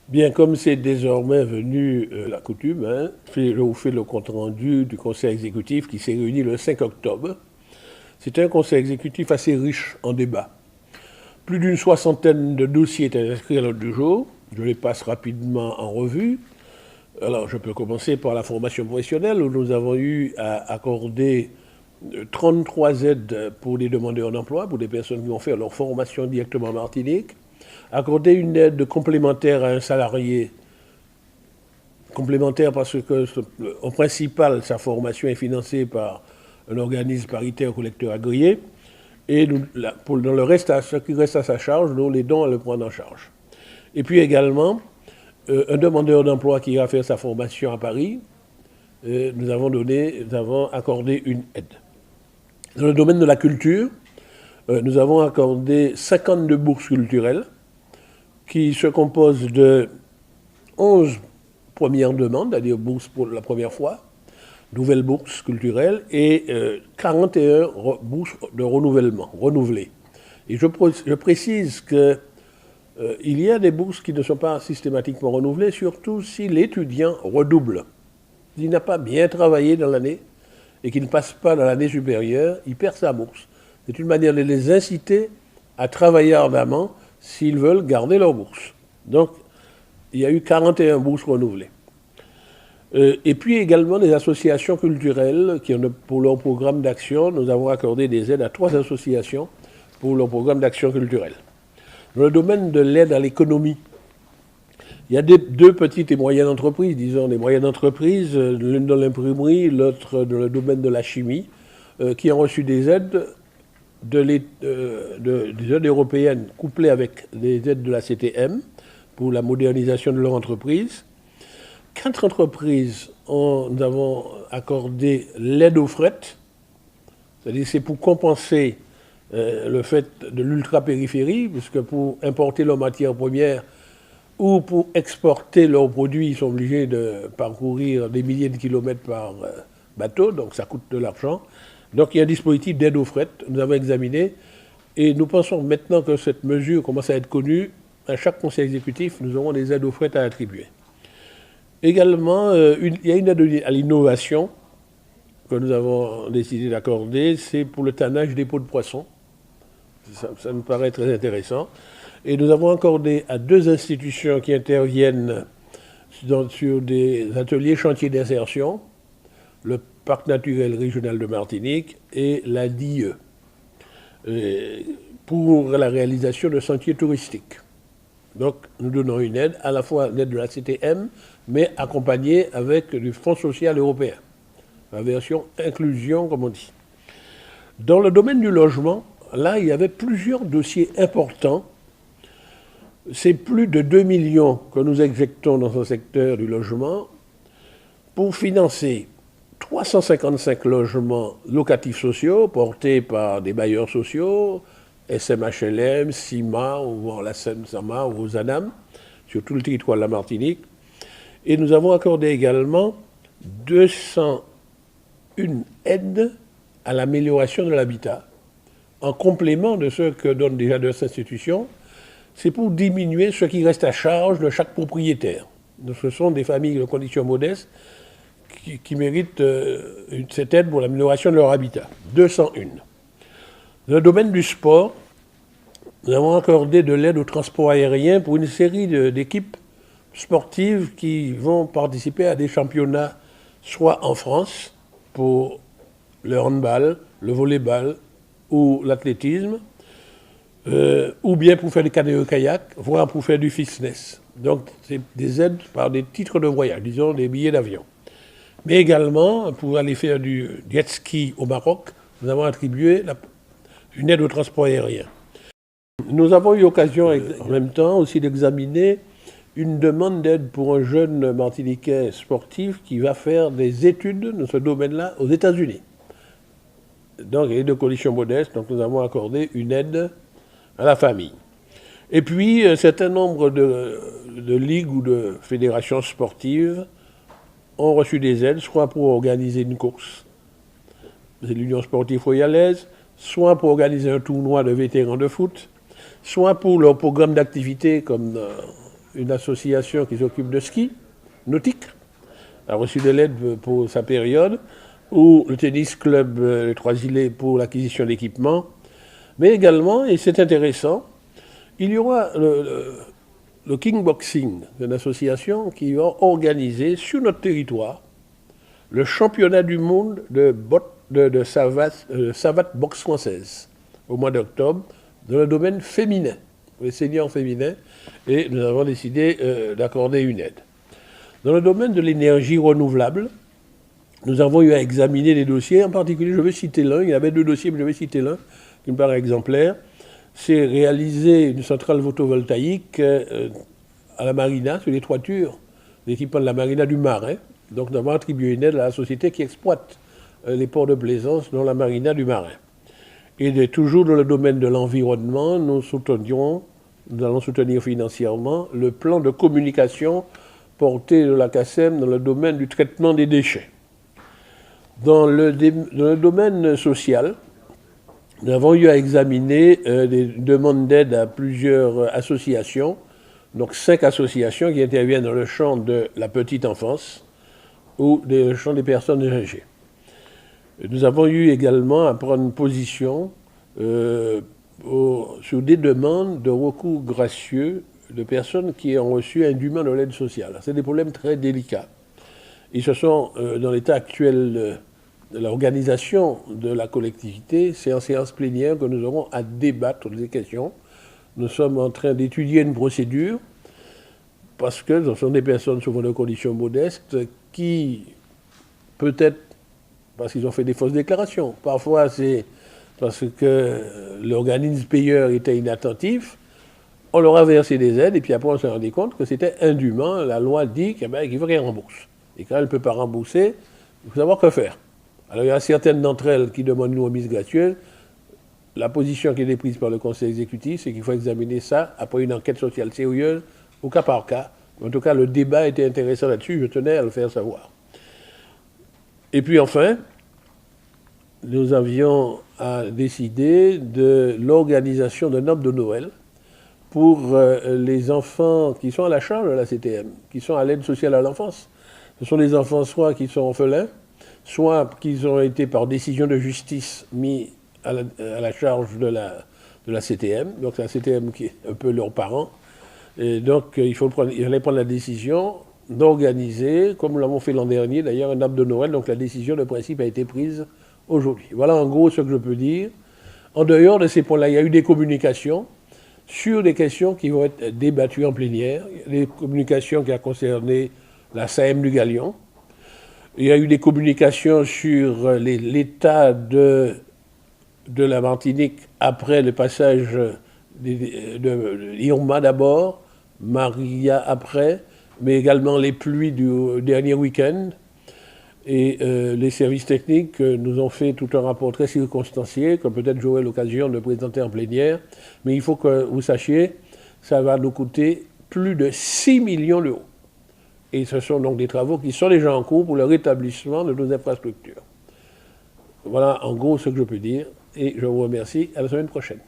Bien, comme c'est désormais venu la coutume, hein, je vous fais le compte-rendu du conseil exécutif qui s'est réuni le 5 octobre. C'était un conseil exécutif assez riche en débats. Plus d'une soixantaine de dossiers étaient inscrits à l'ordre du jour. Je les passe rapidement en revue. Alors, je peux commencer par la formation professionnelle, où nous avons eu à accorder 33 aides pour des demandeurs d'emploi, pour des personnes qui vont faire leur formation directement en Martinique. Accorder une aide complémentaire à un salarié, complémentaire parce que, en principal, sa formation est financée par un organisme paritaire collecteur agréé. Et dans le reste, ce qui reste à sa charge, nous l'aidons à le prendre en charge. Et puis également, un demandeur d'emploi qui ira faire sa formation à Paris, nous avons accordé une aide. Dans le domaine de la culture, nous avons accordé 52 bourses culturelles qui se composent de 11 premières demandes, c'est-à-dire bourses pour la première fois, nouvelles bourses culturelles, et 41 bourses de renouvellement, renouvelées. Et je précise qu'il y a des bourses qui ne sont pas systématiquement renouvelées, surtout si l'étudiant redouble. S'il n'a pas bien travaillé dans l'année et qu'il ne passe pas dans l'année supérieure, il perd sa bourse. C'est une manière de les inciter à travailler ardemment s'ils veulent garder leur bourse. Donc, il y a eu 41 bourses renouvelées. Et puis également des associations culturelles qui ont, pour leur programme d'action, nous avons accordé des aides à 3 associations pour leur programme d'action culturelle. Dans le domaine de l'aide à l'économie, il y a 2 petites et moyennes entreprises, disons des moyennes entreprises, l'une dans l'imprimerie, l'autre dans le domaine de la chimie, qui ont reçu des aides des aides européennes couplées avec des aides de la CTM pour la modernisation de leur entreprise. 4 entreprises, nous avons accordé l'aide au fret, c'est-à-dire c'est pour compenser le fait de l'ultra-périphérie, puisque pour importer leurs matières premières ou pour exporter leurs produits, ils sont obligés de parcourir des milliers de kilomètres par bateau, donc ça coûte de l'argent. Donc il y a un dispositif d'aide au fret, nous avons examiné, et nous pensons maintenant que cette mesure commence à être connue, à chaque conseil exécutif, nous aurons des aides au fret à attribuer. Également, il y a une aide à l'innovation que nous avons décidé d'accorder, c'est pour le tannage des pots de poisson. Ça nous paraît très intéressant. Et nous avons accordé à 2 institutions qui interviennent sur des ateliers chantiers d'insertion, le Parc naturel régional de Martinique et la DIE, pour la réalisation de sentiers touristiques. Donc nous donnons une aide, à la fois l'aide de la CTM, mais accompagnée avec du Fonds social européen, la version inclusion comme on dit. Dans le domaine du logement, là il y avait plusieurs dossiers importants. C'est plus de 2 millions que nous injectons dans ce secteur du logement pour financer 355 logements locatifs sociaux portés par des bailleurs sociaux, SMHLM, CIMA, ou la SEM-SAMA ou ZANAM, sur tout le territoire de la Martinique. Et nous avons accordé également 201 aides à l'amélioration de l'habitat, en complément de ce que donnent déjà 2 institutions. C'est pour diminuer ce qui reste à charge de chaque propriétaire. Donc, ce sont des familles de conditions modestes qui méritent cette aide pour l'amélioration de leur habitat. 201. Dans le domaine du sport, nous avons accordé de l'aide au transport aérien pour une série d'équipes sportives qui vont participer à des championnats, soit en France, pour le handball, le volleyball ou l'athlétisme, ou bien pour faire du canoë-kayak, voire pour faire du fitness. Donc, c'est des aides par des titres de voyage, disons des billets d'avion. Mais également, pour aller faire du jet ski au Maroc, nous avons attribué une aide au transport aérien. Nous avons eu l'occasion en même temps aussi d'examiner une demande d'aide pour un jeune martiniquais sportif qui va faire des études dans ce domaine-là aux États-Unis. Donc, il y a de conditions modestes, donc nous avons accordé une aide à la famille. Et puis, un certain nombre de ligues ou de fédérations sportives ont reçu des aides, soit pour organiser une course, c'est l'Union sportive royalaise, soit pour organiser un tournoi de vétérans de foot, soit pour leur programme d'activité comme une association qui s'occupe de ski nautique, a reçu de l'aide pour sa période, ou le tennis club Les Trois-Îlets pour l'acquisition d'équipements. Mais également, et c'est intéressant, il y aura le Kingboxing, une association qui va organiser sur notre territoire le championnat du monde de savate boxe française au mois d'octobre dans le domaine féminin, les seniors féminins, et nous avons décidé d'accorder une aide. Dans le domaine de l'énergie renouvelable, nous avons eu à examiner des dossiers, en particulier, je vais citer l'un, il y avait deux dossiers, mais je vais citer l'un qui me paraît exemplaire. C'est réaliser une centrale photovoltaïque à la marina, sur les toitures, l'équipement de la marina du Marin. Donc nous avons attribué une aide à la société qui exploite les ports de plaisance dans la marina du Marin. Et toujours dans le domaine de l'environnement, nous allons soutenir financièrement le plan de communication porté de la CACEM dans le domaine du traitement des déchets. Dans le domaine social, nous avons eu à examiner des demandes d'aide à plusieurs associations, donc 5 associations qui interviennent dans le champ de la petite enfance ou dans le champ des personnes âgées. Nous avons eu également à prendre une position sur des demandes de recours gracieux de personnes qui ont reçu indûment de l'aide sociale. C'est des problèmes très délicats. Ils se sont, dans l'état actuel de l'organisation de la collectivité, c'est en séance plénière que nous aurons à débattre des questions. Nous sommes en train d'étudier une procédure parce que ce sont des personnes souvent de conditions modestes qui, peut-être parce qu'ils ont fait des fausses déclarations, parfois c'est parce que l'organisme payeur était inattentif, on leur a versé des aides et puis après on s'est rendu compte que c'était indûment. La loi dit qu'il faut qu'elle rembourse. Et quand elle ne peut pas rembourser, il faut savoir que faire. Alors il y a certaines d'entre elles qui demandent une remise gracieuse. La position qui est prise par le Conseil exécutif, c'est qu'il faut examiner ça après une enquête sociale sérieuse, au cas par cas. En tout cas, le débat était intéressant là-dessus, je tenais à le faire savoir. Et puis enfin, nous avions à décider de l'organisation d'un ordre de Noël pour les enfants qui sont à la charge de la CTM, qui sont à l'aide sociale à l'enfance. Ce sont des enfants soit qui sont orphelins, soit qui ont été par décision de justice mis à la charge de la CTM, donc la CTM qui est un peu leurs parents. Et donc il fallait prendre la décision d'organiser, comme nous l'avons fait l'an dernier d'ailleurs, un arbre de Noël, donc la décision de principe a été prise aujourd'hui. Voilà en gros ce que je peux dire. En dehors de ces points-là, il y a eu des communications sur des questions qui vont être débattues en plénière. Il y a des communications qui ont concerné la SAEM du Galion. Il y a eu des communications sur l'état de la Martinique après le passage de Irma d'abord, Maria après, mais également les pluies du dernier week-end. Et les services techniques nous ont fait tout un rapport très circonstancié, que peut-être j'aurai l'occasion de présenter en plénière. Mais il faut que vous sachiez, ça va nous coûter plus de 6 millions d'euros. Et ce sont donc des travaux qui sont déjà en cours pour le rétablissement de nos infrastructures. Voilà en gros ce que je peux dire. Et je vous remercie. À la semaine prochaine.